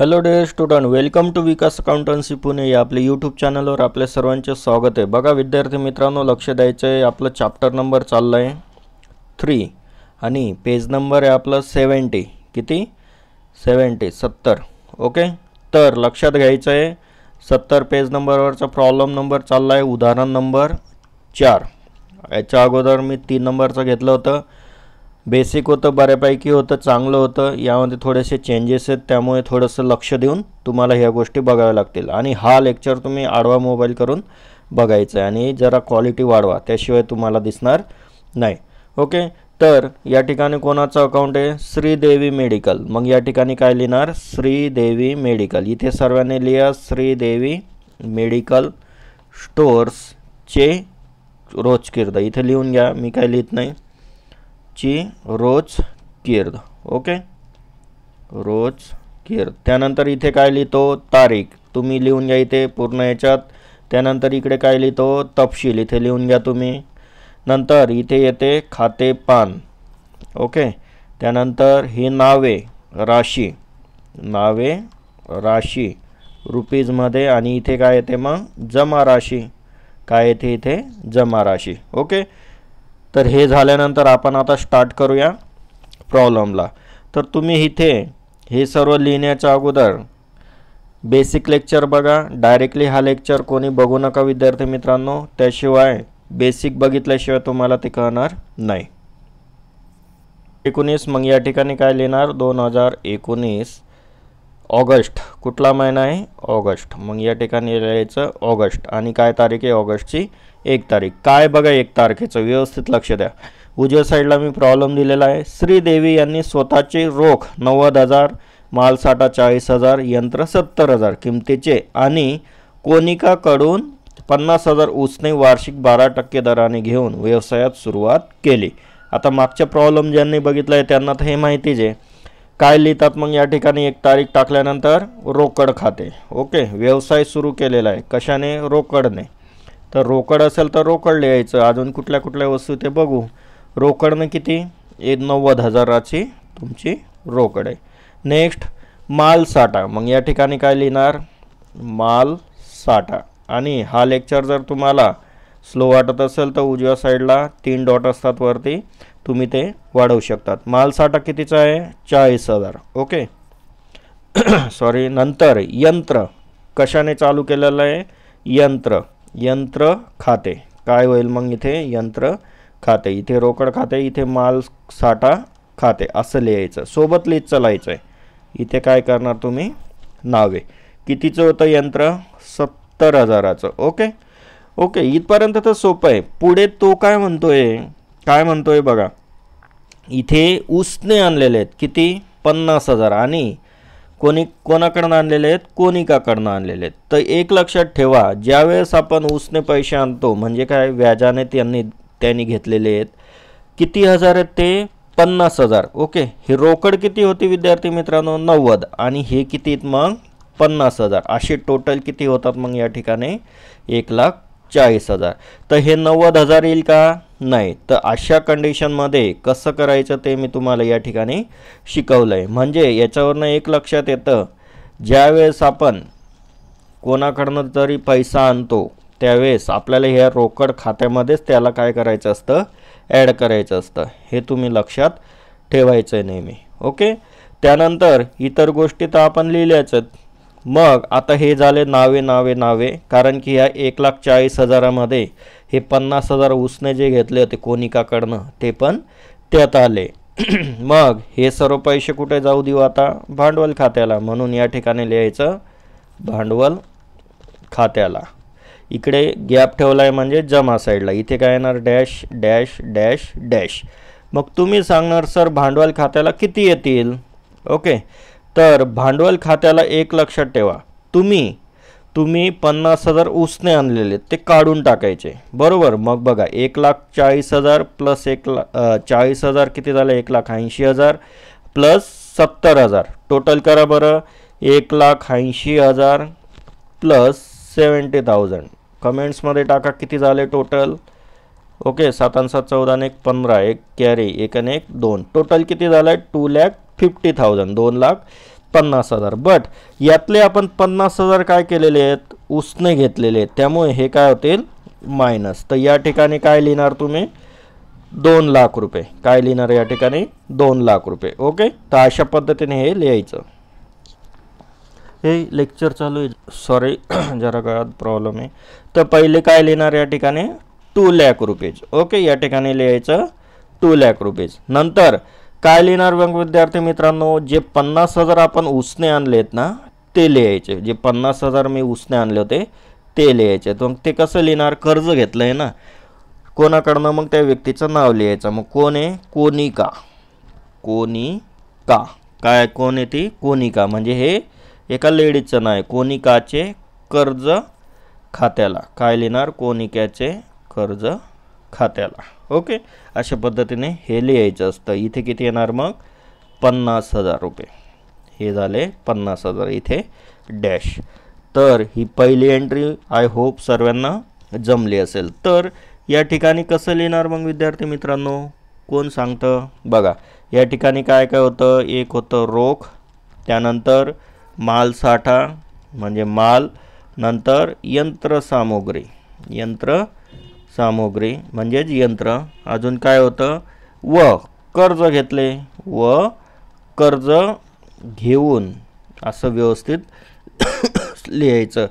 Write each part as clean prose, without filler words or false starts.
Hello dear student, welcome to Vikas accountancy Pune या आपल्या YouTube चॅनलवर आपले सर्वांचे स्वागत आहे। बघा विद्यार्थी मित्रांनो, लक्ष द्यायचं आहे। आपलं चॅप्टर नंबर चाललं आहे 3 आणि पेज नंबर आहे आपलं 70। किती 70। ओके, तर लक्षात घ्यायचं आहे 70 पेज नंबरवरचा प्रॉब्लेम नंबर चालला आहे उदाहरण नंबर 4। याच्या अगोदर मी 3 नंबरचं घेतलं होतं, बेसिक होतं, बऱ्यापैकी होतं, चांगलं होतं। यामध्ये थोडेसे चेंजेस आहेत, त्यामुळे थोडंसं लक्ष देऊन तुम्हाला ह्या गोष्टी बघाव्या लागतील। आणि हा लेक्चर तुम्ही आडवा मोबाईल करून बघायचा आहे आणि जरा क्वालिटी वाढवा, त्याशिवाय तुम्हाला दिसणार नाही। ओके, तर या ठिकाणी कोणाचं अकाउंट आहे? श्रीदेवी मेडिकल। मग या ठिकाणी काय लिहिणार? श्रीदेवी मेडिकल। इथे सर्वांनी लिहा श्रीदेवी मेडिकल स्टोअर्सचे रोजकीर्द। इथे लिहून घ्या, मी काय लिहित नाही, ची रोजकीर्द। ओके, रोजकीर्द। त्यानंतर इथे काय लिहितो? तारीख। तुम्ही लिहून घ्या इथे पूर्ण याच्यात। त्यानंतर इकडे काय लिहितो? तपशील। इथे लिहून घ्या तुम्ही। नंतर इथे येते खाते पान। ओके, त्यानंतर ही नावे, राशी, नावे राशी रुपीजमध्ये, आणि इथे काय येते मग? जमा राशी। काय येते इथे? जमा राशी। ओके, तर हे झाल्यानंतर आपण आता स्टार्ट करूया प्रॉब्लेमला। तर तुम्ही इथे हे सर्व लिहिण्याच्या अगोदर बेसिक लेक्चर बघा। डायरेक्टली हा लेक्चर कोणी बघू नका विद्यार्थी मित्रांनो, त्याशिवाय बेसिक बघितल्याशिवाय तुम्हाला ते कळणार नाही। 19, मग या ठिकाणी काय लिहिणार? 2019 ऑगस्ट। कुठला महिना आहे? ऑगस्ट। मग या ठिकाणी लिहायचं ऑगस्ट, आणि काय तारीख आहे? ऑगस्टची 1 तारीख। काय बघा 1 तारखेचं, व्यवस्थित लक्ष द्या। उजव्या साईडला मी प्रॉब्लेम दिलेला आहे। श्रीदेवी यांनी स्वतःचे रोख 90,000, मालसाठा 40,000, यंत्र 70,000 किमतीचे आणि कोनिकाकडून 50,000 उसने वार्षिक 12% दराने घेऊन व्यवसायात सुरुवात केली। आता मागच्या प्रॉब्लेम ज्यांनी बघितला आहे त्यांना तर हे माहितीच आहे। काय लिहितात मग या ठिकाणी? 1 तारीख टाकल्यानंतर रोकड खाते। ओके, व्यवसाय सुरू केलेला आहे कशाने? रोकडने। तर रोकड असेल तर रोकड लिहायचं। अजून कुठल्या कुठल्या वस्तू ते बघू। रोकडने किती? 90,000ची तुमची रोकड आहे। नेक्स्ट माल साठा। मग या ठिकाणी काय लिहिणार? माल साठा। आणि हा लेक्चर जर तुम्हाला स्लो वाटत असेल तर उजव्या साईडला 3 डॉट असतात वरती, तुम्ही ते वाढवू शकतात। माल साठा कितीचा आहे? 40,000। Okay sorry. नंतर यंत्र कशाने चालू केलेलं आहे? यंत्र, यंत्र खाते। काय होईल मग इथे? यंत्र खाते। इथे रोकड खाते, इथे माल साठा खाते असं लिहायचं, सोबत लिहित चालायचं आहे। इथे काय करणार तुम्ही? नावे। कितीचं होतं यंत्र? 70,000चं। ओके ओके, इथपर्यंत तर सोपं आहे। पुढे तो काय म्हणतोय? काय म्हणतोय बघा, इथे उसने आणलेले आहेत किती? 50,000, आणि कोणाकडनं आणलेले आहेत? कोनिकाकडनं आणलेले आहेत। तर एक लक्षात ठेवा, ज्यावेळेस आपण उसने पैसे आणतो म्हणजे काय? व्याजाने त्यांनी घेतलेले आहेत। किती हजार आहेत ते? 50,000। ओके, ही रोकड किती होती विद्यार्थी मित्रांनो? 90, आणि हे किती आहेत मग? 50,000। असे टोटल किती होतात मग या ठिकाणी? 1,40,000। तर हे 90,000 येईल का? नाही। तर अशा कंडिशनमध्ये कसं करायचं ते मी तुम्हाला या ठिकाणी शिकवलं आहे। म्हणजे याच्यावरनं एक लक्षात येतं, ज्यावेळेस आपण कोणाकडनं जरी पैसा आणतो त्यावेळेस आपल्याला ह्या रोकड खात्यामध्येच त्याला काय करायचं असतं? ॲड करायचं असतं। हे तुम्ही लक्षात ठेवायचं आहे नेहमी। ओके, त्यानंतर इतर गोष्टी तर आपण लिहिल्याच आहेत। मग आता हे झाले नावे नावे नावे, कारण की ह्या 1,40,000मध्ये हे 50,000 उसने जे घेतले होते कोनिकाकडनं ते पण त्यात आले। मग हे सर्व पैसे कुठे जाऊ देऊ आता? भांडवल खात्याला। म्हणून या ठिकाणी लिहायचं भांडवल खात्याला। इकडे गॅप ठेवला आहे म्हणजे जमा साईडला। इथे काय येणार? Dash dash dash dash. मग तुम्ही सांगणार सर भांडवल खात्याला किती येतील? ओके, तर भांडवल खात्याला एक लक्षात ठेवा, तुम्ही 50,000 उसने आणलेले ते काढून टाकायचे, बरोबर? मग बघा 1,40,000 प्लस 40,000 किती झालं? 1,80,000 प्लस 70,000, टोटल करा बरं। 1,80,000 प्लस 70,000 कमेंट्समध्ये टाका किती झाले टोटल। ओके, 7 आणि 7 14 आणि 1 15, 1 कॅरी, 1 आणि 1 2, टोटल किती झालं? 2,50,000, 2,50,000 50,000. बट यातले आपण 50,000 काय केलेले आहेत, उसने घेतलेले आहेत, त्यामुळे हे काय होतील मायनस. तर या ठिकाणी काय लिहिणार तुम्ही 2 लाख रुपये. काय लिहिणार या ठिकाणी 2 लाख रुपये. ओके, तर अशा पद्धतीने हे लिहायचं. हे लेक्चर चालू आहे, सॉरी जरा काय प्रॉब्लेम आहे. तर पहिले काय लिहिणार या ठिकाणी 2 लाख रुपीज. ओके, या ठिकाणी लिहायचं 2 लाख रुपीज. नंतर काय लिहिणार मग विद्यार्थी मित्रांनो, जे 50,000 आपण उसने आणलेत ना ते लिहायचे. जे 50,000 मी उसने आणले होते ते लिहायचे. तर ते कसं लिहिणार, कर्ज घेतलं आहे ना कोणाकडनं, मग त्या व्यक्तीचं नाव लिहायचं. मग कोण आहे, कोनिका. कोनिका काय, कोण आहे ती, कोनिका. म्हणजे हे एका लेडीजचं नाव आहे. कोनिकाचे कर्ज खात्याला. काय लिहिणार, कोनिकाचे कर्ज खात्याला. ओके, अशा पद्धतीने हे लिहायचं असतं. इथे किती येणार मग 50,000 रुपये. हे झाले 50,000, इथे डॅश. तर ही पहिली एंट्री आय होप सर्वांना जमली असेल. तर या ठिकाणी कसं लिहिणार मग विद्यार्थी मित्रांनो, कोण सांगतं बघा. या ठिकाणी काय काय होतं, एक होतं रोख, त्यानंतर मालसाठा म्हणजे माल, नंतर यंत्रसामुग्री, यंत्रसामुग्री म्हणजेच यंत्र, अजून काय होतं व कर्ज घेतले व कर्ज घेऊन, असं व्यवस्थित लिहायचं.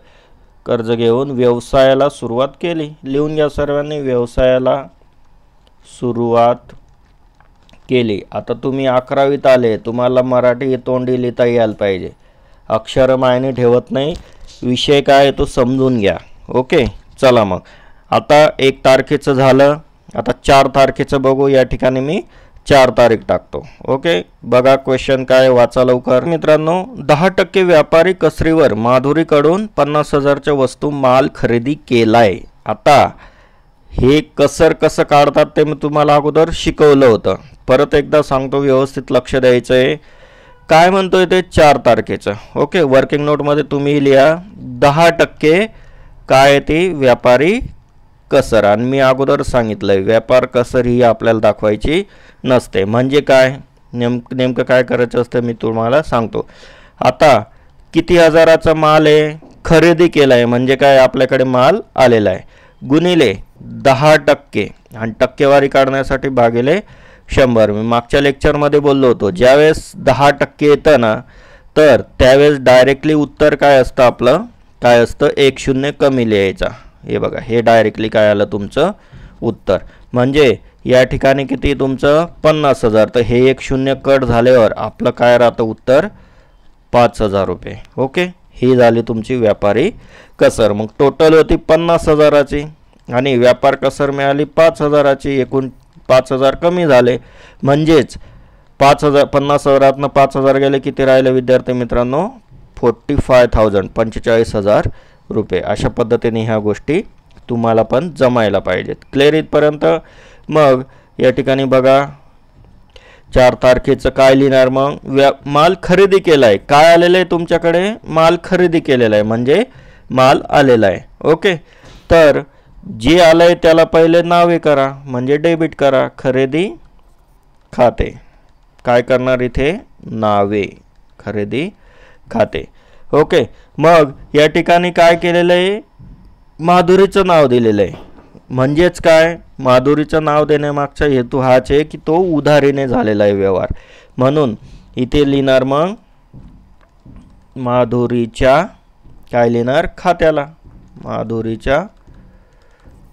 कर्ज घेऊन व्यवसायाला सुरुवात केली. लिहून घ्या सर्वांनी, व्यवसायाला सुरुवात केली. आता तुम्ही 11वीत आले, तुम्हाला मराठी तोंडी लिहिता यायला पाहिजे. अक्षर मायने ठेवत नाही, विषय काय तो समजून घ्या. ओके, चला मग आता 1 तारखेचं झालं. आता 4 तारखेचं बघू. या ठिकाणी मी 4 तारीख टाकतो. ओके, बघा क्वेश्चन काय, वाचा लवकर मित्रांनो. 10% व्यापारी कसरीवर माधुरीकडून 50,000च्या वस्तू माल खरेदी केलाय. आता हे कसर कसं काढतात ते मी तुम्हाला अगोदर शिकवलं होतं. परत एकदा सांगतो, व्यवस्थित लक्ष द्यायचं आहे. काय म्हणतोय ते 4 तारखेचं. ओके, वर्किंग नोटमध्ये तुम्ही लिहा 10% काय ती व्यापारी कसर. आणि मी अगोदर सांगितलं आहे व्यापार कसर ही आपल्याला दाखवायची नसते. म्हणजे काय, नेमकं काय करायचं असतं मी तुम्हाला सांगतो. आता किती हजाराचा माल आहे, खरेदी केला आहे म्हणजे काय, आपल्याकडे माल आलेला आहे, गुणिले 10% आणि टक्केवारी काढण्यासाठी भागिले 100. मी मागच्या लेक्चरमध्ये बोललो होतो, ज्यावेळेस 10% येतं ना तर त्यावेळेस डायरेक्टली उत्तर काय असतं आपलं, काय असतं 1 शून्य कमी लिहायचा. हे बघा, हे डायरेक्टली काय आलं तुमचं उत्तर. म्हणजे या ठिकाणी किती तुमचं 50,000. तर हे 1 शून्य कट झाल्यावर आपलं काय राहतं उत्तर 5,000 रुपये. ओके, ही झाली तुमची व्यापारी कसर. मग टोटल होती 50,000ची आणि व्यापार कसर मिळाली 5,000ची. एकूण 5,000 कमी झाले. म्हणजेच 5,000, 50,000तनं 5,000 गेले, किती राहिले विद्यार्थी मित्रांनो 45,000, 45,000 रुपये. अशा पद्धतीने ह्या गोष्टी तुम्हाला पण जमायला पाहिजेत. क्लिअर इथपर्यंत. मग या ठिकाणी बघा 4 तारखेचं काय लिहिणार मग, माल खरेदी केला आहे. काय आलेलं आहे तुमच्याकडे, माल खरेदी केलेला आहे म्हणजे माल आलेला आहे. ओके, तर जे आलं आहे त्याला पहिले नावे करा म्हणजे डेबिट करा. खरेदी खाते काय करणार इथे, नावे, खरेदी खाते. ओके, मग या ठिकाणी काय केलेलं आहे, माधुरीचं नाव दिलेलं आहे. म्हणजेच काय, माधुरीचं नाव देण्यामागचा हेतू हाच आहे की तो उधारीने झालेला आहे व्यवहार. म्हणून इथे लिहिणार मग माधुरीच्या काय लिहिणार खात्याला, माधुरीच्या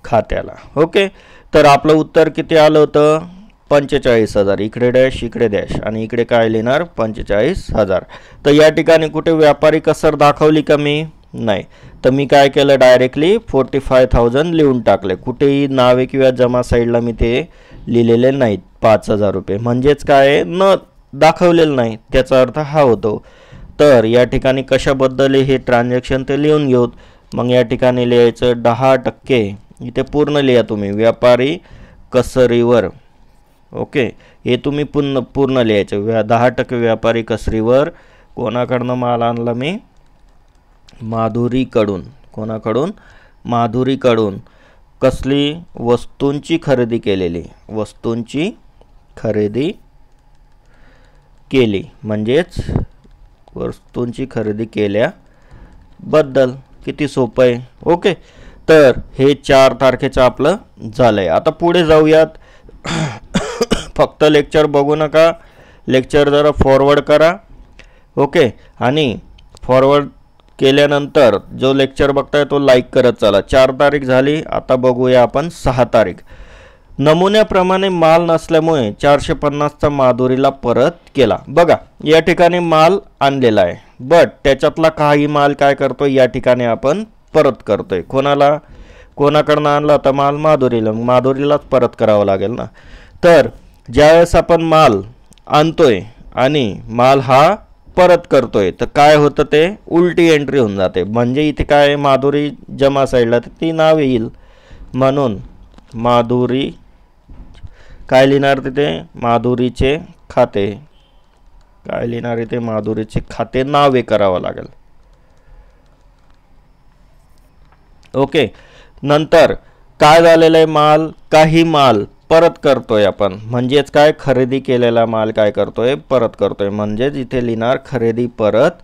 खात्याला. ओके, तर आपलं उत्तर किती आलं होतं 45,000. इकडे डॅश, इकडे डॅश आणि इकडे काय लिहिणार 45,000. तर या ठिकाणी कुठे व्यापारी कसर दाखवली का मी, नाही. तर मी काय केलं, डायरेक्टली 45,000 लिहून टाकले. कुठेही नावे किंवा जमा साईडला मी ते लिहिलेले नाहीत 5,000 रुपये. म्हणजेच काय न दाखवलेलं नाही, त्याचा अर्थ हा होतो. तर या ठिकाणी कशाबद्दल हे ट्रान्झॅक्शन ते लिहून घेऊ. मग या ठिकाणी लिहायचं 10%. इथे पूर्ण लिहा तुम्ही, व्यापारी कसरीवर. ओके, हे तुम्ही पूर्ण लिहायचं. 10% व्यापारी कसरीवर कोणाकडनं माल आणला मी, माधुरीकडून. कोणाकडून, माधुरीकडून. कसली, वस्तूंची खरेदी केलेली, वस्तूंची खरेदी केली म्हणजेच वस्तूंची खरेदी केल्याबद्दल. किती सोपं आहे. ओके, तर हे 4 तारखेचं आपलं झालं आहे. आता पुढे जाऊयात. फक्त लेक्चर बघू नका, लेक्चर जरा फॉरवर्ड करा. ओके, आणि फॉरवर्ड केल्यानंतर जो लेक्चर बघताय तो लाईक करत चला. 4 तारीख झाली. आता बघूया आपण 6 तारीख. नमुन्याप्रमाणे माल नसल्यामुळे 450चा माधुरीला परत केला. बघा, या ठिकाणी माल आणलेला आहे, बट त्याच्यातला काही माल काय करतोय, या ठिकाणी आपण परत करतोय. कोणाकडनं आणला होता माल? माधुरीला. माधुरीलाच परत करावं लागेल ना. तर ज्यावेळेस आपण माल आणतोय आणि माल हा परत करतोय, तर काय होतं, ते उलटी एंट्री होऊन जाते. म्हणजे इथे काय, माधुरी जमा साईडला, तर ती नाव येईल. म्हणून माधुरी काय लिहिणार तिथे? माधुरीचे खाते. काय लिहिणार इथे? माधुरीचे खाते नावे करावं लागेल. ओके, नंतर काय झालेलं आहे, माल, काही माल परत करतोय आपण. म्हणजेच काय, खरेदी केलेला माल काय करतोय, परत करतोय. म्हणजेच इथे लिहिणार खरेदी परत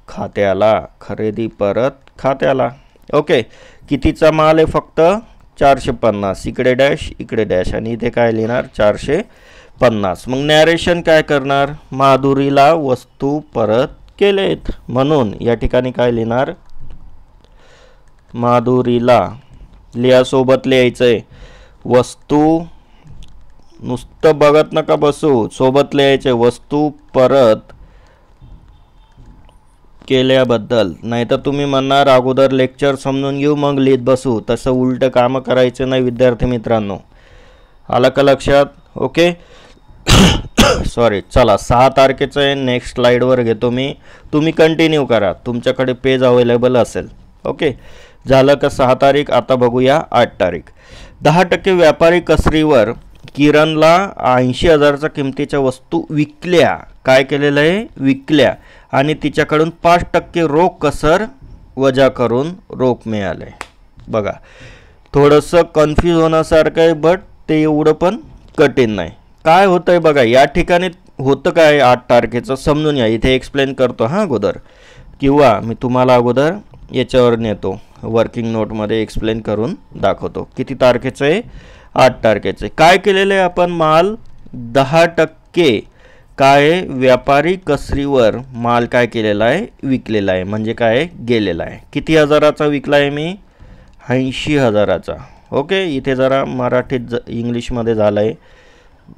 खात्याला. खरेदी परत खात्याला. ओके, कितीचा माल आहे? फक्त 450. इकडे डॅश, इकडे डॅश, आणि इथे काय लिहिणार? 450. मग नॅरेशन काय करणार? माधुरीला वस्तू परत केलेत. म्हणून या ठिकाणी काय लिहिणार? माधुरीला. लिहा, सोबत लिहायचंय. वस्तू नुसतं बघत नका बसू, सोबत लिहायचे. वस्तू परत केल्याबद्दल. नाहीतर तुम्ही म्हणणार अगोदर लेक्चर समजून घेऊ मग लिहित बसू. तसं उलटं कामं करायचं नाही विद्यार्थी मित्रांनो. आलं का लक्षात? ओके. सॉरी. चला, 6 तारखेचं आहे. नेक्स्ट स्लाईडवर घेतो मी. तुम्ही कंटिन्यू करा, तुमच्याकडे पेज अवेलेबल असेल. ओके, झालं का 6 तारीख. आता बघूया 8 तारीख. 10% व्यापारी कसरीवर किरणला 80,000च्या किमतीच्या वस्तू विकल्या. काय केलेलं आहे? विकल्या. आणि तिच्याकडून 5% रोख कसर वजा करून रोख मिळाले. बघा, थोडंसं कन्फ्यूज होण्यासारखं आहे, बट ते एवढं पण कठीण नाही. काय होतं आहे बघा, या ठिकाणी होतं काय 8 तारखेचं समजून या. इथे एक्सप्लेन करतो हां अगोदर, किंवा मी तुम्हाला अगोदर याच्यावर नेतो, वर्किंग नोटमध्ये एक्सप्लेन करून दाखवतो. किती तारखेचं आहे? 8 तारखेचं. काय केलेलं आहे आपण? माल 10% काय, व्यापारी कसरीवर माल काय केलेला आहे? विकलेला आहे. म्हणजे काय, गेलेला आहे. किती हजाराचा विकला आहे मी? 80,000चा. ओके, इथे जरा मराठीत इंग्लिशमध्ये झालं आहे,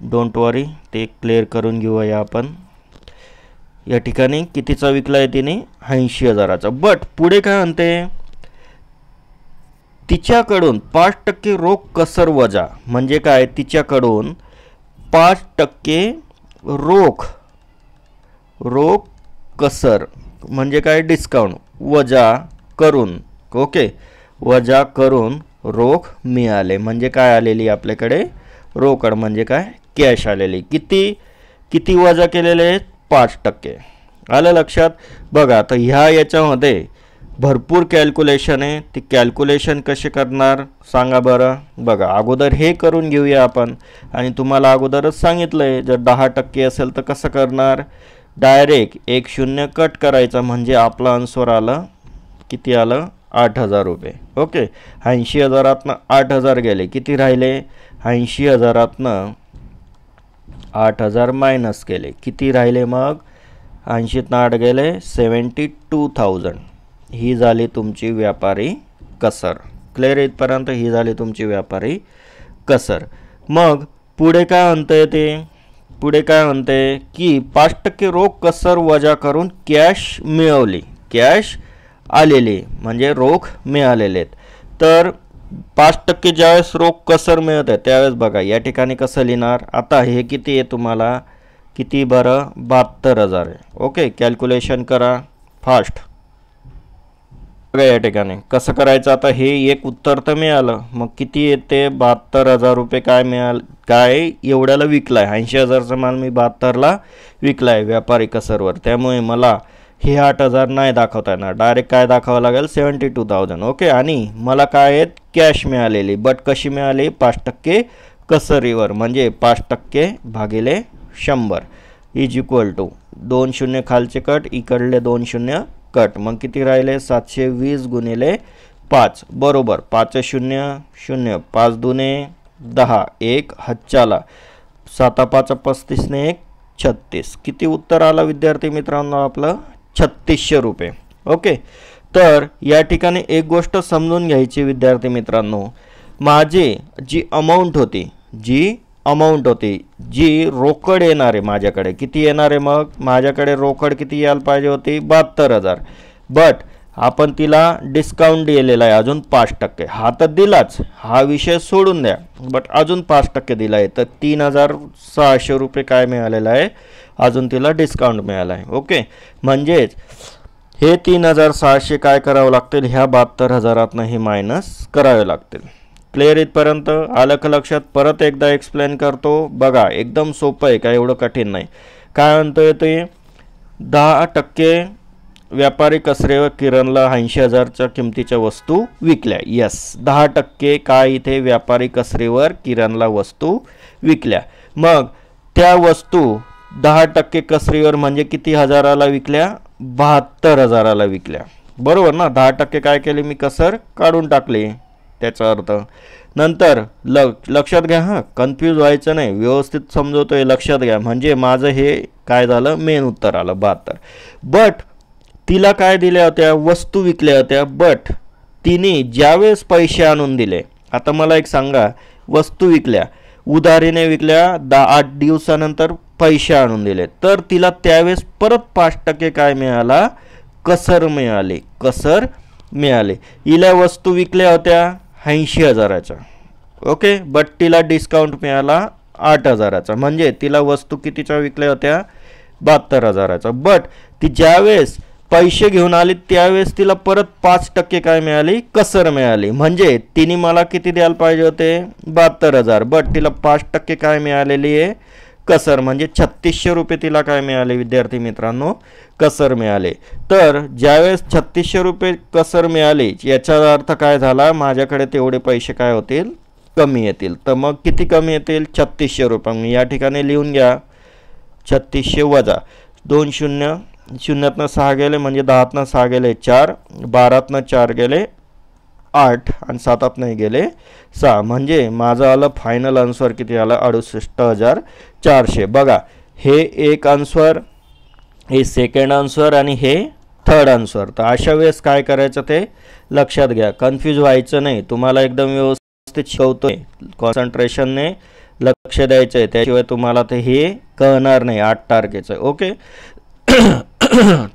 डोंट वरी, ते क्लिअर करून घेऊया आपण. या ठिकाणी कितीचा विकला आहे तिने? 80,000चा. बट पुढे काय म्हणते? तिच्याकडून 5% रोख कसर वजा. म्हणजे काय, तिच्याकडून 5% रोख कसर म्हणजे काय, डिस्काउंट वजा करून. ओके, वजा करून रोख मिळाले. म्हणजे काय आलेली आपल्याकडे? रोकड. म्हणजे काय, कॅश आलेली. किती वजा केलेले आहेत? 5%. आलं लक्षात? बघा, आता ह्या याच्यामध्ये भरपूर कॅल्क्युलेशन आहे. ती कॅल्क्युलेशन कशी करणार सांगा बरं. बघा, अगोदर हे करून घेऊया आपण. आणि तुम्हाला अगोदरच सांगितलं आहे, जर 10% असेल तर कसं करणार? डायरेक्ट 1 0 कट करायचा. म्हणजे आपलं आन्सर आलं, किती आलं? 8,000 रुपये. ओके, 80,000तनं 8,000 गेले. किती राहिले? 80,000तनं 8,000 मायनस केले. किती राहिले मग? 80तनं 8 गेले, 72,000. ही झाली तुमची व्यापारी कसर. क्लिअर इथपर्यंत? ही झाली तुमची व्यापारी कसर. मग पुढे काय म्हणतंय ते? पुढे काय म्हणते की 5% रोख कसर वजा करून कॅश मिळवली. कॅश आलेली म्हणजे रोख मिळालेले आहेत. तर 5% ज्यावेळेस रोख कसर मिळत आहे त्यावेळेस बघा या ठिकाणी कसं लिहिणार? आता हे किती आहे तुम्हाला? किती बरं? 72,000 आहे. ओके, कॅल्क्युलेशन करा फास्ट. बघा या ठिकाणी कसं करायचं? आता हे एक उत्तर तर मिळालं. मग किती येते? 72,000 रुपये काय मिळाल? काय एवढ्याला विकला आहे? 80,000चा माल मी 72ला विकला आहे व्यापारी कसरवर. त्यामुळे मला हे 8,000 नाही दाखवता येणार. डायरेक्ट काय दाखवावं लागेल? 72,000. ओके, आणि मला काय आहेत? कॅश मिळालेली. बट कशी मिळाली? 5% कसरीवर. म्हणजे 5% भागिले 100 इज इक्वल टू 2 शून्य खालचे कट, इकडले 2 शून्य कट, मग किती राहिले 720 गुणिले 5 बरोबर 5 शून्य शून्य, 5 दुने 10, 1 हातच्याला, 7 5 35 ने 1 36. किती उत्तर आलं विद्यार्थी मित्रांनो आपलं 3600 रुपये. ओके, तर या ठिकाणी एक गोष्ट समजून घ्यायची विद्यार्थी मित्रांनो, माझी जी अमाऊंट होती जी रोकड येणार आहे माझ्याकडे, किती येणार आहे, मग माझ्याकडे रोकड किती यायला पाहिजे होती 72,000. बट आपण तिला डिस्काउंट दिलेला आहे अजून 5%. हा तर दिलाच, हा विषय सोडून द्या, बट अजून 5% दिला आहे, तर 3600 रुपये काय मिळालेलं आहे, अजून तिला डिस्काउंट मिळाला आहे. ओके, म्हणजेच हे 3600 काय करावं लागतील, ह्या 72,000 हे मायनस करावे लागतील. क्लिअर इथपर्यंत आलं का लक्षात? परत एकदा एक्सप्लेन करतो बघा, एकदम सोपं आहे, काय एवढं कठीण नाही. काय म्हणतोय ते 10% व्यापारी कसरे व किरणला 80,000च्या किमतीच्या वस्तू विकल्या. यस, 10% काय इथे व्यापारी कसरेवर किरणला वस्तू विकल्या. मग त्या वस्तू 10% कसरीवर म्हणजे किती हजाराला विकल्या, 72,000ला विकल्या. बरोबर ना? 10% काय केले मी, कसर काढून टाकली, त्याचा अर्थ. नंतर लक्षात घ्या, हां कन्फ्यूज व्हायचं नाही, व्यवस्थित समजवतोय, लक्षात घ्या. म्हणजे माझं हे काय झालं, मेन उत्तर आलं 72. बट तिला काय दिल्या होत्या, वस्तू विकल्या होत्या, बट तिने ज्यावेळेस पैसे आणून दिले, आता मला एक सांगा, वस्तू विकल्या, उधारीने विकल्या, 8 दिवसानंतर पैसे आणून दिले, तर तिला त्यावेळेस परत 5% काय मिळाला, कसर मिळाले. हिला वस्तू विकल्या होत्या 80,000च्या. ओके, बट तिला डिस्काउंट मिळाला 8,000चा, म्हणजे तिला वस्तू कितीच्या विकल्या होत्या, 72,000चा. बट ती ज्यावेळेस पैसे घेऊन आली त्यावेळेस तिला परत 5% काय मिळाली, कसर मिळाली. म्हणजे तिने मला किती द्यायला पाहिजे होते, 72,000, बट तिला 5% काय मिळालेली आहे, कसर. म्हणजे 3600 रुपये तिला काय मिळाले विद्यार्थी मित्रांनो, कसर मिळाले. तर ज्यावेळेस 3600 रुपये कसर मिळाले, याचा अर्थ काय झाला, माझ्याकडे तेवढे पैसे काय होतील, कमी येतील. तर मग किती कमी येतील, 3600 रुपये. या ठिकाणी लिहून घ्या, 3600 वजा 2 शून्य, शून्यातनं 6 गेले म्हणजे 10तनं 6 गेले 4, 12तनं 4 गेले 8 आणि 7तनं गेले 6. म्हणजे माझं आलं फायनल आन्सर किती आलं, 68,400. बघा, हे एक आन्सर, हे सेकंड आन्सर आणि हे थर्ड आन्सर. तर अशा वेळेस काय करायचं ते लक्षात घ्या, कन्फ्यूज व्हायचं नाही. तुम्हाला एकदम व्यवस्थित शिकवतोय, कॉन्सन्ट्रेशनने लक्ष द्यायचं आहे, त्याशिवाय तुम्हाला ते हे कळणार नाही 8 तारखेचं. ओके,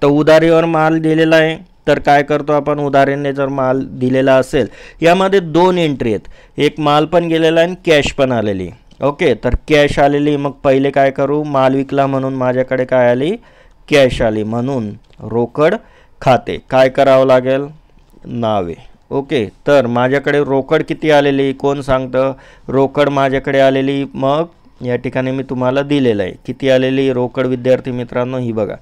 तर उधारीवर माल दिलेला आहे, तर काय करतो आपण, उधारीने जर माल दिलेला असेल, यामध्ये 2 एंट्री आहेत, एक माल पण गेलेला आणि कॅश पण आलेली. ओके, तर कॅश आलेली, मग पहिले काय करू, माल विकला म्हणून माझ्याकडे काय आली, कॅश आली, म्हणून रोकड खाते काय करावं लागेल, नावे. ओके, तर माझ्याकडे रोकड किती आलेली, कोण सांगतं, रोकड माझ्याकडे आलेली, मग या ठिकाणी मी तुम्हाला दिलेलं आहे किती आलेली रोकड विद्यार्थी मित्रांनो, ही बघा,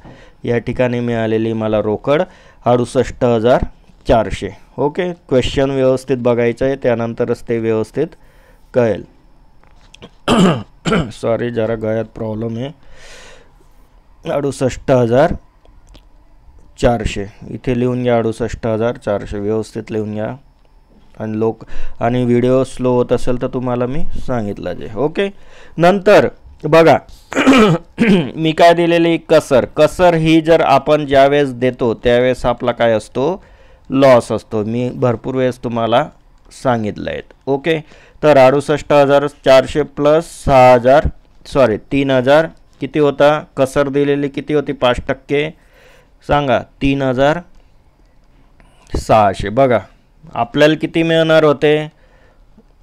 या ठिकाणी मिळालेली मला रोकड 68,400. ओके, क्वेश्चन व्यवस्थित बघायचं आहे, त्यानंतरच ते व्यवस्थित कळेल. सॉरी, जरा गळ्यात प्रॉब्लेम आहे. 68,400 इथे लिहून घ्या, 68,400 व्यवस्थित लिहून घ्या. आणि व्हिडिओ स्लो होत असेल तर तुम्हाला मी सांगितलं जे. ओके, नंतर बघा मी काय दिलेली, कसर ही जर आपण ज्यावेळेस देतो त्यावेळेस आपला काय असतो, लॉस असतो. मी भरपूर वेळेस तुम्हाला सांगितलं आहे. ओके, तर 68,400 प्लस 3,000 किती होता, कसर दिलेली किती होती, 5% सांगा, 3,600. बघा, आपल्याला किती मिळणार होते,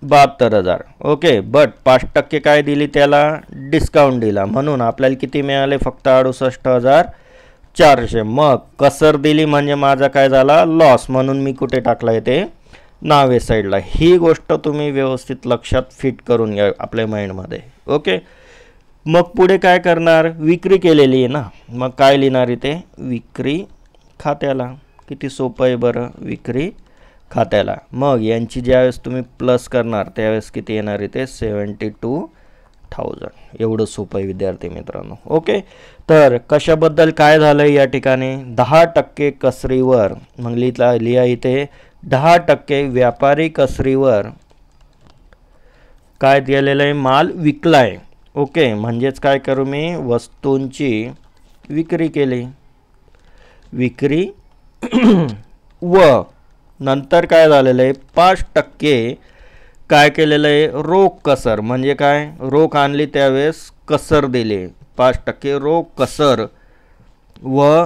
72,000. ओके, बट 5% काय दिली, त्याला डिस्काउंट दिला, म्हणून आपल्याला किती मिळाले, फक्त 68,400. मग कसर दिली म्हणजे माझा काय झाला, लॉस, म्हणून मी कुठे टाकला आहे ते, नावे साईडला. ही गोष्ट तुम्ही व्यवस्थित लक्षात फिट करून घ्या आपल्या माइंडमध्ये. ओके, मग पुढे काय करणार, विक्री केलेली आहे ना, मग काय लिहिणार इथे, विक्री खात्याला. किती सोपं आहे बरं, विक्री खात्याला. मग यांची ज्यावेळेस तुम्ही प्लस करणार त्यावेळेस किती येणार इथे, 72 1000 एवढं सोपं आहे विद्यार्थी मित्रांनो. ओके, तर कशाबद्दल काय झालं या ठिकाणी 10% कसरीवर, मग लिहा इथे 10% व्यापारी कसरीवर काय दिलेलं आहे, माल विकलाय. ओके, म्हणजेच काय करू मी, वस्तूंची विक्री केली, विक्री व नंतर काय झालेलं आहे 5% काय केलेलं आहे, रोख कसर. म्हणजे काय, रोख आणली त्यावेळेस कसर दिले, 5% रोख कसर व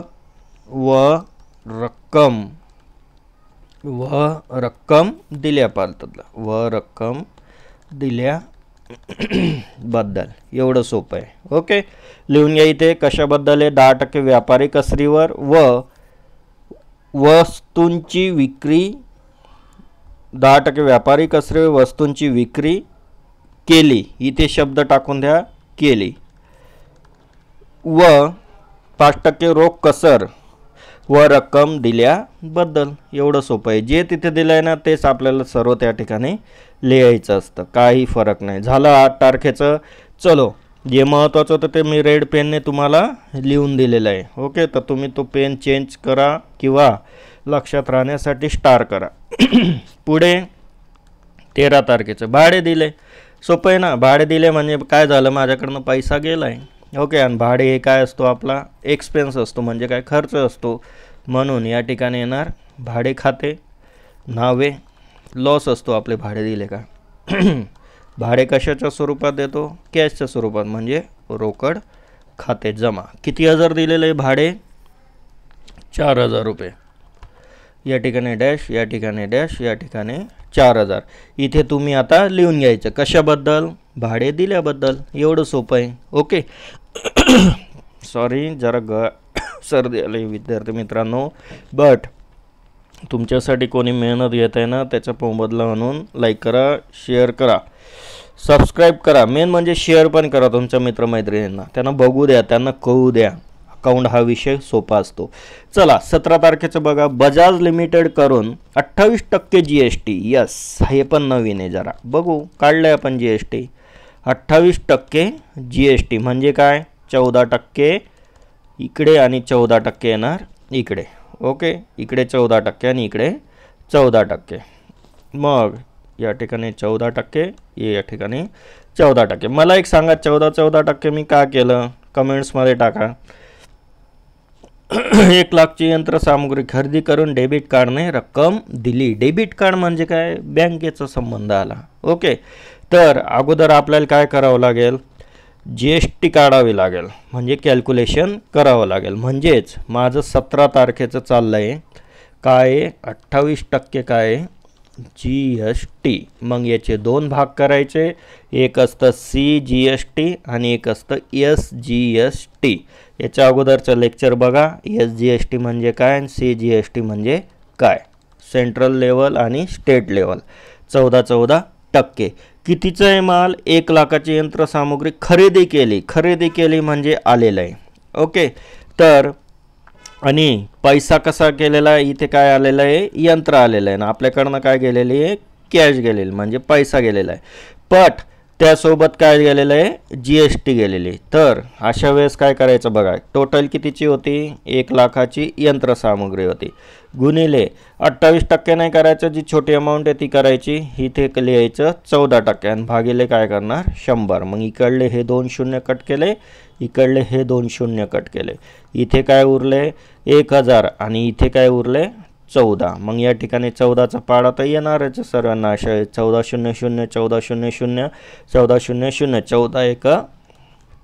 रक्कम दिल्या पालतला, व रक्कम दिल्या बद्दल. एवढं सोपं आहे. ओके, लिहून घ्या इथे कशाबद्दल आहे, 10% व्यापारी कसरीवर व वस्तूंची विक्री, 10% व्यापारी कसरीवर वस्तूंची विक्री केली, इथे शब्द टाकून द्या, केली, व 5% रोख कसर व रक्कम दिल्याबद्दल. एवढं सोपं आहे. जे तिथे दिलं आहे ना तेच आपल्याला सर्व त्या ठिकाणी लिहायचं असतं, काही फरक नाही. झालं 8 तारखेचं. चलो, जे महत्त्वाचं होतं ते मी रेड पेनने तुम्हाला लिहून दिलेलं आहे. ओके, तर तुम्ही तो पेन चेंज करा किंवा लक्षात राहण्यासाठी स्टार करा. पुढे 13 तारखेचं भाडे दिले. सोपं आहे ना, भाडे दिले म्हणजे काय झालं, माझ्याकडनं पैसा गेला आहे. ओके, आणि भाडे हे काय असतो, आपला एक्सपेन्स असतो, म्हणजे काय खर्च असतो. म्हणून या ठिकाणी येणार भाडे खाते, नावे, लॉस असतो आपले भाडे दिले का. भाडे कशाच्या स्वरूपात देतो, कॅशच्या स्वरूपात, म्हणजे रोकड खाते जमा. किती हजार दिलेलं आहे भाडे, 4000 रुपये. या ठिकाणी डॅश, या ठिकाणी डॅश, या ठिकाणी 4000. इथे तुम्ही आता लिहून घ्यायचं कशाबद्दल, भाडे दिल्याबद्दल. एवढं सोपं आहे. ओके, सॉरी जरा सर्दी आली विद्यार्थी मित्रांनो, बट तुमच्यासाठी कोणी मेहनत घेत आहे ना त्याचा मोबदला म्हणून लाईक करा, शेअर करा, सबस्क्राईब करा. मेन म्हणजे शेअर पण करा तुमच्या मित्रमैत्रिणींना, त्यांना बघू द्या, त्यांना कळू द्या. अकाउंट हा विषय सोपा असतो. चला 17 तारखेचं बघा, बजाज लिमिटेड करून 28% GST. यस, हे पण नवीन आहे. जरा बघू, काढलं आहे आपण GST. 28% GST म्हणजे काय, 14% इकडे आणि 14% येणार इकडे. ओके, इकडे 14% आणि इकडे 14%. मग या ठिकाणी 14%, या ठिकाणी 14%. मला एक सांगा, 14% मी का केलं, कमेंट्समध्ये टाका. 1 लाखची यंत्रसामुग्री खरेदी करून डेबिट कार्डने रक्कम दिली. डेबिट कार्ड म्हणजे काय, बँकेचा संबंध आला. ओके, तर अगोदर आपल्याला काय करावं लागेल, GST काढावी लागेल, म्हणजे कॅल्क्युलेशन करावं लागेल. म्हणजेच माझं 17 तारखेचं चाललं आहे काय, 28% काय GST. मग याचे 2 भाग करायचे, एक असतं CGST आणि एक असतं SGST. याच्या अगोदरचं लेक्चर बघा, SGST म्हणजे काय आणि CGST म्हणजे काय, सेंट्रल लेवल आणि स्टेट लेवल. 14% कितीचं आहे माल, 1 लाखाची यंत्रसामुग्री खरेदी केली म्हणजे आलेलं आहे. ओके, तर आणि पैसा कसा केलेला आहे, इथे काय आलेलं आहे, यंत्र आलेलं आहे ना, आपल्याकडनं काय गेलेली आहे, कॅश गेलेली म्हणजे पैसा गेलेला आहे. पण त्यासोबत काय गेलेलं आहे, GST गेलेली. तर अशा वेळेस काय करायचं बघा, टोटल कितीची होती, 1 लाखाची यंत्रसामुग्री होती, गुणिले 28% नाही करायचं, जी छोटी अमाऊंट आहे ती करायची, इथे लिहायचं 14% आणि भागिले काय करणार 100. मग इकडले हे 2 शून्य कट केले, इकडले हे 2 शून्य कट केले, इथे काय उरले 1000 आणि इथे काय उरले 14. मग या ठिकाणी 14चा पाडा तर येणारच सर्वांना. अशा 14 0 0 14 0 0 14 0 0 14 1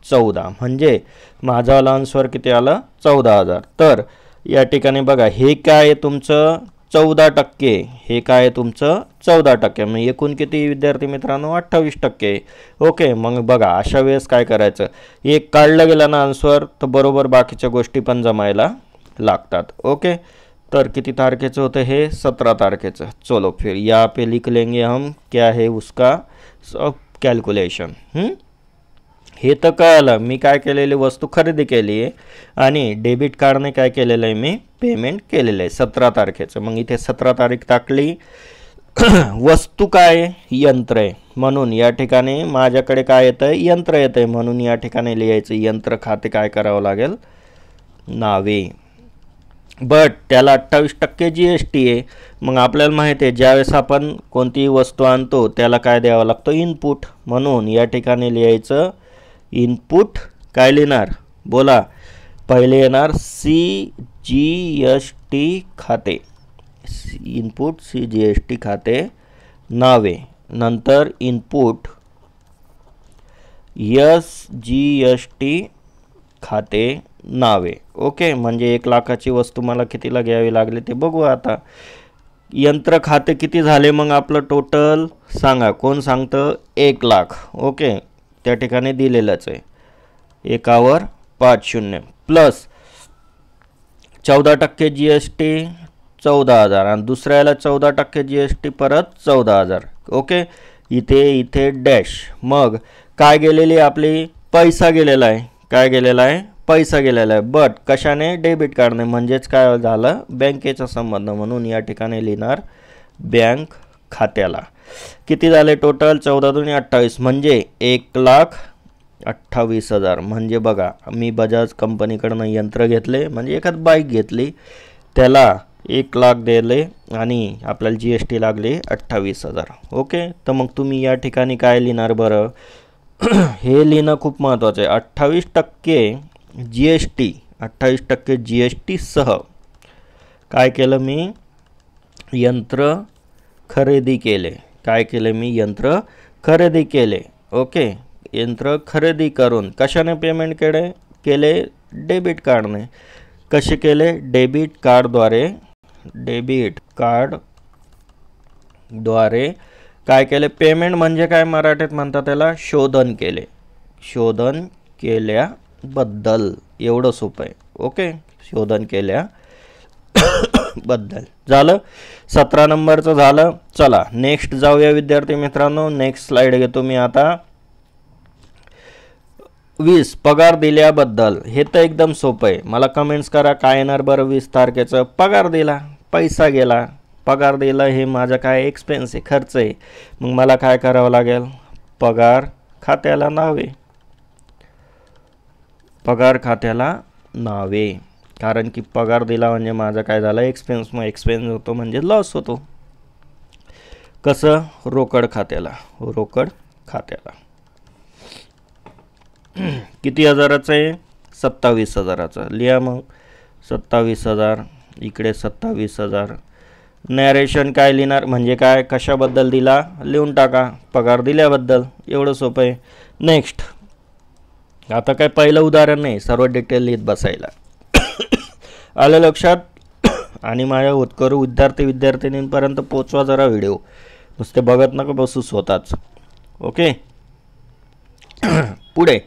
14 म्हणजे माझा आन्सर किती आलं 14000. तर या ठिकाणी बघा, हे काय आहे तुमचं 14%, हे काय आहे तुमचं 14%. मग एकूण किती विद्यार्थी मित्रांनो 28%. ओके, मग बघा अशा वेळेस काय करायचं, एक काढलं गेलं ना आन्सर तर बरोबर बाकीच्या गोष्टी पण जमायला लागतात. ओके, तर किती तारखेचं होतं हे 17 तारखेचं. चलो फिर यहाँ पे लिख लेंगे हम क्या है उसका सब कॅल्क्युलेशन. हे तर कळलं, मी काय केलेली वस्तू खरेदी केली आहे आणि डेबिट कार्डने काय केलेलं आहे, मी पेमेंट केलेलं आहे 17 तारखेचं. मग इथे 17 तारीख टाकली, वस्तू काय आहे? यंत्र आहे, म्हणून या ठिकाणी माझ्याकडे काय येतं आहे? यंत्र येतं आहे, म्हणून या ठिकाणी लिहायचं यंत्र खाते काय करावं लागेल? नावे. बट त्याला 28% GST आहे. मग आपल्याला माहिती आहे ज्यावेळेस आपण कोणतीही वस्तू आणतो त्याला काय द्यावं लागतं? इनपुट. म्हणून या ठिकाणी लिहायचं इनपुट. काय लिहिणार? बोला. पहिले येणार CGST खाते, इनपुट CGST खाते नावे. नंतर इनपुट SGST खाते नावे. ओके, म्हणजे 1 लाखाची वस्तू मला कितीला घ्यावी लागली ते बघू आता. यंत्र खाते किती झाले मग आपलं टोटल सांगा? कोण सांगतं? 1 लाख. ओके, त्या ठिकाणी दिलेलंच आहे. एकावर 5 शून्य प्लस 14% GST 14,000 आणि दुसऱ्याला 14% GST परत 14,000. ओके, इथे डॅश. मग काय गेलेली आपली? पैसा गेलेला आहे. काय गेलेला आहे? पैसा गेलेला आहे. बट कशाने? डेबिट कार्डने. म्हणजेच काय झालं? बँकेचा संबंध. म्हणून या ठिकाणी लिहिणार बँक खात्याला. किती झाले टोटल? 14 दूनी 28 म्हणजे 1,28,000. म्हणजे बघा, मी बजाज कंपनीकडनं यंत्र घेतले, म्हणजे एखाद बाईक घेतली, त्याला 1 लाख दिले आणि आपल्याला GST लागले 28,000. ओके, तर मग तुम्ही या ठिकाणी काय लिहिणार बरं? हे लिहिणं खूप महत्त्वाचं आहे. 28% GST, 28% GST सह काय केलं मी? यंत्र खरेदी केले. काय केले मी? यंत्र खरेदी केले. ओके, यंत्र खरेदी करून कशाने पेमेंट केले? डेबिट कार्डने. कसे केले? डेबिट कार्डद्वारे. डेबिट कार्डद्वारे काय केले? पेमेंट म्हणजे काय मराठीत म्हणतात त्याला? शोधन केले. शोधन केल्याबद्दल. एवढं सोपं आहे. ओके, शोधन केल्याबद्दल. झालं. 17 नंबरचं झालं. चला नेक्स्ट जाऊया विद्यार्थी मित्रांनो. नेक्स्ट स्लाइड घेतो मी आता. 20 पगार दिल्याबद्दल. हे तर एकदम सोपं आहे. मला कमेंट्स करा काय येणार बरं? 20 तारखेचं पगार दिला, पैसा गेला. पगार दिला हे माझा काय? एक्सपेन्स आहे, खर्च आहे. मग मला काय करावं लागेल? पगार खात्याला नावे. पगार खात्याला नावे. कारण की पगार दिला म्हणजे माझा काय झाला? एक्सपेन्स. मग एक्सपेन्स होतो म्हणजे लॉस होतो. कसं? रोकड खात्याला. रोकड खात्याला. किती हजाराचं आहे? 27,000चं. लिहा मग 27,000. इकडे 27,000. नॅरेशन काय लिहिणार? म्हणजे काय? कशाबद्दल दिला? लिहून टाका. पगार दिल्याबद्दल. एवढं सोपं आहे. नेक्स्ट. आता काय पहिलं उदाहरण नाही, सर्व डिटेल लिहित बसायला. आलं लक्षात? आणि माझ्या होतकरू विद्यार्थिनींपर्यंत पोचवा जरा व्हिडिओ. नुसते बघत नका बसू स्वतःच. ओके, पुढे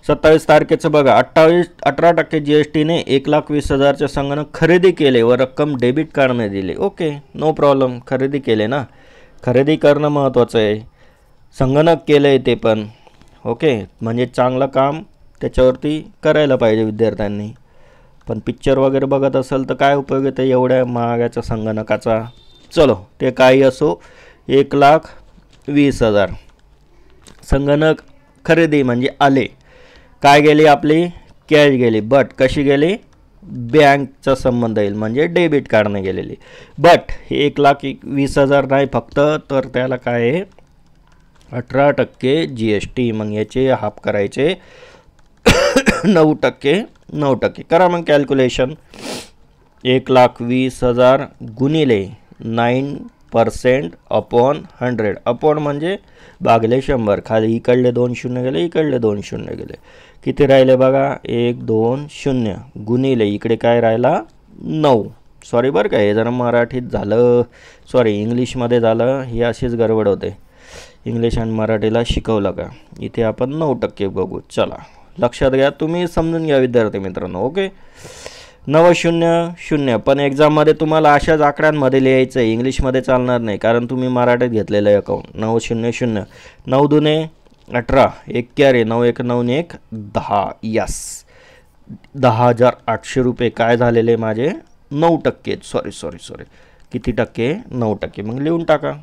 27 तारखेचं बघा. 18% GSTने 1,20,000चे संगणक खरेदी केले व रक्कम डेबिट कार्डने दिली. Okay, no problem. खरेदी केले ना. खरेदी करणं महत्त्वाचं आहे. संगणक केलं आहे ते पण. ओके, म्हणजे चांगलं काम त्याच्यावरती करायला पाहिजे विद्यार्थ्यांनी. पण पिक्चर वगैरे बघत असेल तर काय उपयोग आहे एवढ्या महागाच्या संगणकाचा? चलो, ते काही असो. 1,20,000 संगणक खरेदी म्हणजे आले. काय गेली आपली? कॅश गेली. बट कशी गेली? बँकचा संबंध येईल म्हणजे डेबिट कार्डने गेलेली. बट 1,20,000 नाही फक्त, तर त्याला काय आहे? 18% GST. मग याचे हाफ करायचे 9%. 9% करा मग कॅल्क्युलेशन. 1,20,000 गुणिले 9% अपॉन 100. अपॉन म्हणजे भागले 100. खाली इकडले 2 शून्य गेले, इकडले 2 शून्य गेले. किती राहिले बघा? 1 2 0 गुणिले इकडे काय राहिला? 9. सॉरी बरं का, हे जरा मराठीत झालं, सॉरी इंग्लिशमध्ये झालं. ही अशीच गडबड होते. इंग्लिश आणि मराठीला शिकवलं का? इथे आपण 9% बघू. चला लक्षात घ्या, तुम्ही समजून घ्या विद्यार्थी मित्रांनो. ओके, 900. पण एक्झाममध्ये तुम्हाला अशाच आकड्यांमध्ये लिहायचं आहे, इंग्लिशमध्ये चालणार नाही, कारण तुम्ही मराठीत घेतलेलं आहे अकाउंट. 900. 9 दुने 18, 1 कॅरे, 9 1 9 1 10. यस, 10,800 रुपये काय झालेले माझे? 9%. सॉरी. किती टक्के? 9%. मग लिहून टाका.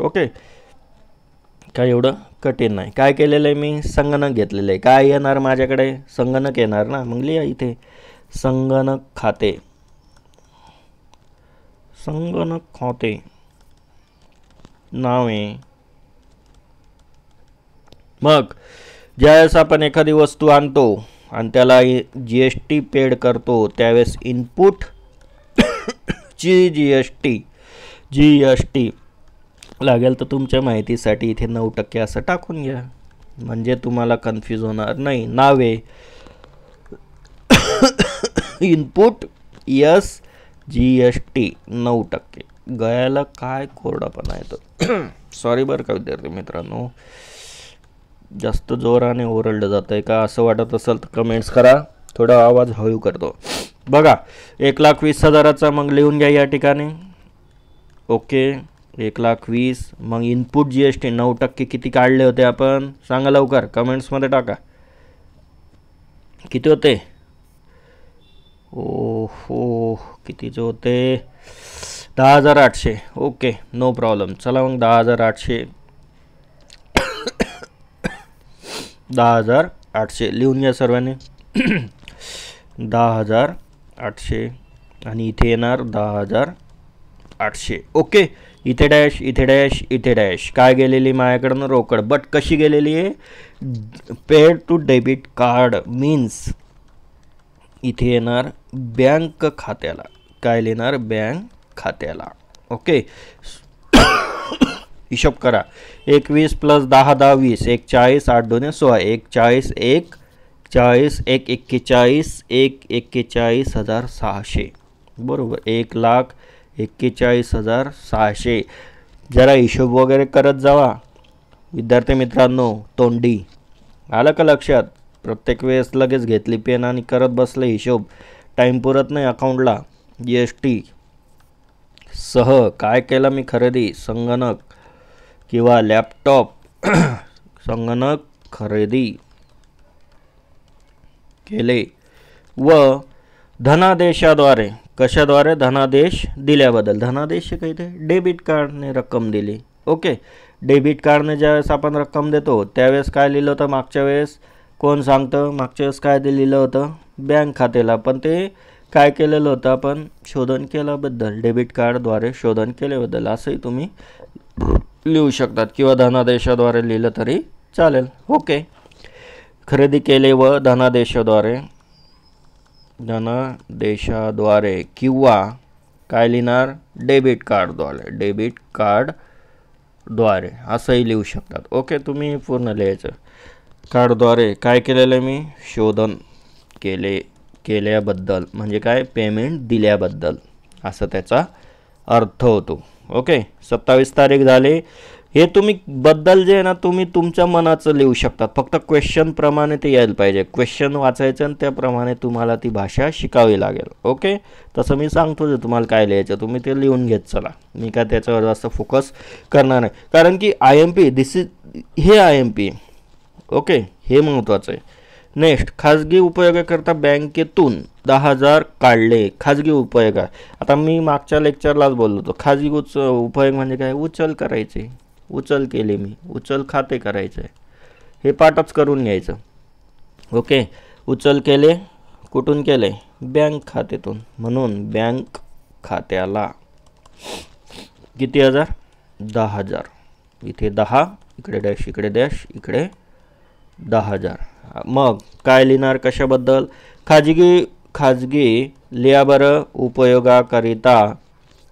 ओके, काय एवढं कठीण नाही. काय केलेलं आहे मी? संगणक घेतलेलं आहे. काय येणार माझ्याकडे? संगणक येणार ना. मग लिहा इथे संगणक खाते. संगणक खाते नाव आहे. मग ज्यावेळेस आपण एखादी वस्तू आणतो आणि त्याला GST पेड करतो त्यावेळेस इनपुट ची GST लागेल. तर तुमच्या माहितीसाठी इथे 9% असं टाकून घ्या, म्हणजे तुम्हाला कन्फ्यूज होणार नाही. नावे इनपुट GST 9%. गळ्याला काय कोरडापणा येतो सॉरी बरं का विद्यार्थी मित्रांनो, जास्त जोराने ओरडलं जातं आहे का असं वाटत असेल तर कमेंट्स करा, थोडा आवाज हळू करतो. बघा 1,20,000चा मग लिहून घ्या या ठिकाणी. ओके, 1,20,000. मग इनपुट GST 9% किती काढले होते आपण? सांगा लवकर, कमेंट्समध्ये टाका. किती होते? हो कितीचे होते? 10,800. Okay, no problem. चला मग 10,800 10,800 लिहून घ्या सर्वांनी. 10,800 आणि इथे येणार 10,800. ओके, इथे डॅश, इथे डॅश, इथे डॅश. काय गेलेली माझ्याकडनं? रोकड. बट कशी गेलेली आहे? Paid to debit card means इथे येणार बँक खात्याला. काय लिहिणार? बँक खात्याला. ओके, हिशोब करा. 21 + 10 = 20. 1 40, 8 2 16. 1 40, 1 40, 1 41, 1 41,600. बरोबर, 1,41,600. जरा हिशोब वगैरे करत जावा विद्यार्थी मित्रांनो. तोंडी आलं का लक्षात? प्रत्येक वेळेस लगेच घेतली पेन आणि करत बसले हिशोब, टाईम पुरत नाही अकाउंटला. GST सह काय केलं मी खरेदी? संगणक किंवा लॅपटॉप. संगणक खरेदी केले व धनादेशाद्वारे. कशाद्वारे? धनादेश दिल्याबद्दल. धनादेश काही ते डेबिट कार्डने रक्कम दिली. ओके, डेबिट कार्डने ज्यावेळेस आपण रक्कम देतो त्यावेळेस काय लिहिलं होतं मागच्या वेळेस? कोण सांगतं? मागच्या वेळेस काय लिहिलं होतं? बँक खात्याला. पण ते काय केलेलं होतं आपण? शोधन केल्याबद्दल, डेबिट कार्डद्वारे शोधन केल्याबद्दल असंही तुम्ही लिहू शकतात किंवा धनादेशाद्वारे लिहिलं तरी चालेल. ओके, खरेदी केले व धनादेशाद्वारे किंवा काय लिहिणार? डेबिट कार्डद्वारे असंही लिहू शकतात. ओके, तुम्ही पूर्ण लिहायचं. कार्डद्वारे काय केलेलं आहे मी? शोधन केल्याबद्दल म्हणजे काय? पेमेंट दिल्याबद्दल असं त्याचा अर्थ होतो. ओके, 27 तारीख झाले. हे तुम्ही बद्दल जे आहे ना तुम्ही तुमच्या मनाचं लिहू शकतात, फक्त क्वेश्चनप्रमाणे ते यायला पाहिजे. क्वेश्चन वाचायचं आणि त्याप्रमाणे तुम्हाला ती भाषा शिकावी लागेल. ओके, तसं मी सांगतो जे तुम्हाला काय लिहायचं तुम्ही ते लिहून घेत चला. मी काय त्याच्यावर जास्त फोकस करणार नाही, कारण की IMP हे IMP. ओके, हे महत्त्वाचं आहे. नेक्स्ट, खाजगी उपयोगाकरता बँकेतून 10,000 काढले. खाजगी उपयोग. आता मी मागच्या लेक्चरलाच बोललो होतो, खाजगी उपयोग म्हणजे काय? उचल करायचे. उचल केले मी, उचल खाते करायचं आहे. हे पाठच करून घ्यायचं. ओके, उचल केले. कुठून केले? बँक खात्यातून. म्हणून बँक खात्याला किती हजार? 10,000. इथे 10, इकडे डॅश, इकडे डॅश, इकडे 10,000. मग काय लिहिणार? कशाबद्दल? खाजगी लिहा बरं. उपयोगाकरिता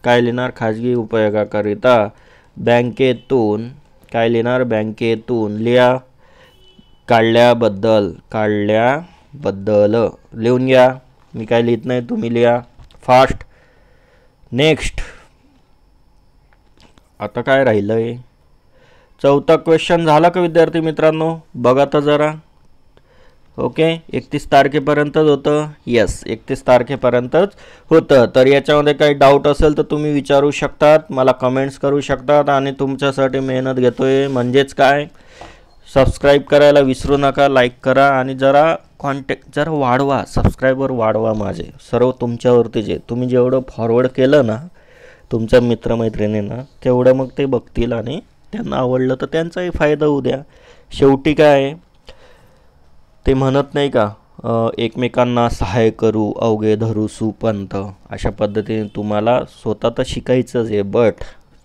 काय लिहिणार? खाजगी उपयोगाकरिता बँकेतून. काय लिहिणार? बँकेतून लिहा. काढल्याबद्दल लिहून घ्या. मी काय लिहित नाही, तुम्ही लिहा फास्ट. नेक्स्ट, आता काय राहिलं आहे? चौथा क्वेश्चन झाला का विद्यार्थी मित्रांनो? बघा तर जरा. ओके, 31 तारखेपर्यंतच होतं. येस, 31 तारखेपर्यंतच होतं. तर याच्यामध्ये काही डाऊट असेल तर तुम्ही विचारू शकतात, मला कमेंट्स करू शकतात. आणि तुमच्यासाठी मेहनत घेतोय म्हणजेच काय? सबस्क्राईब करायला विसरू नका, लाईक करा आणि जरा जरा वाढवा, सबस्क्रायबर वाढवा. माझे सर्व तुमच्यावरतीच आहे. तुम्ही जेवढं फॉरवर्ड केलं ना तुमच्या मित्रमैत्रिणींना, तेवढं मग ते बघतील आणि त्यांना आवडलं तर त्यांचाही फायदा होऊ द्या. शेवटी काय आहे, ते म्हणत नाही का, एकमेकांना सहाय्य करू अवघे धरू सुपंथ. अशा पद्धतीने तुम्हाला स्वतः तर शिकायचंच आहे, बट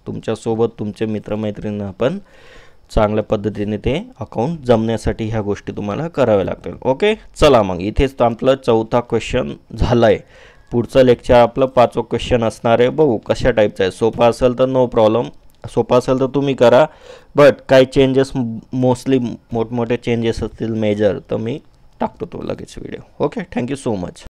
तुमच्यासोबत तुमचे मित्रमैत्रिणींना पण चांगल्या पद्धतीने ते अकाउंट जमण्यासाठी ह्या गोष्टी तुम्हाला कराव्या लागतील. ओके, चला मग इथेच आपलं 4था क्वेश्चन झाला आहे. पुढचं लेक्चर आपलं 5वं क्वेश्चन असणार आहे. बघू कशा टाईपचं आहे. सोपा असेल तर नो प्रॉब्लेम, सोपा असेल तर तुम्ही करा, बट काही चेंजेस, मोस्टली मोठमोठे चेंजेस असतील मेजर, तर मी टाकतो तो लगेच video. Okay, thank you so much.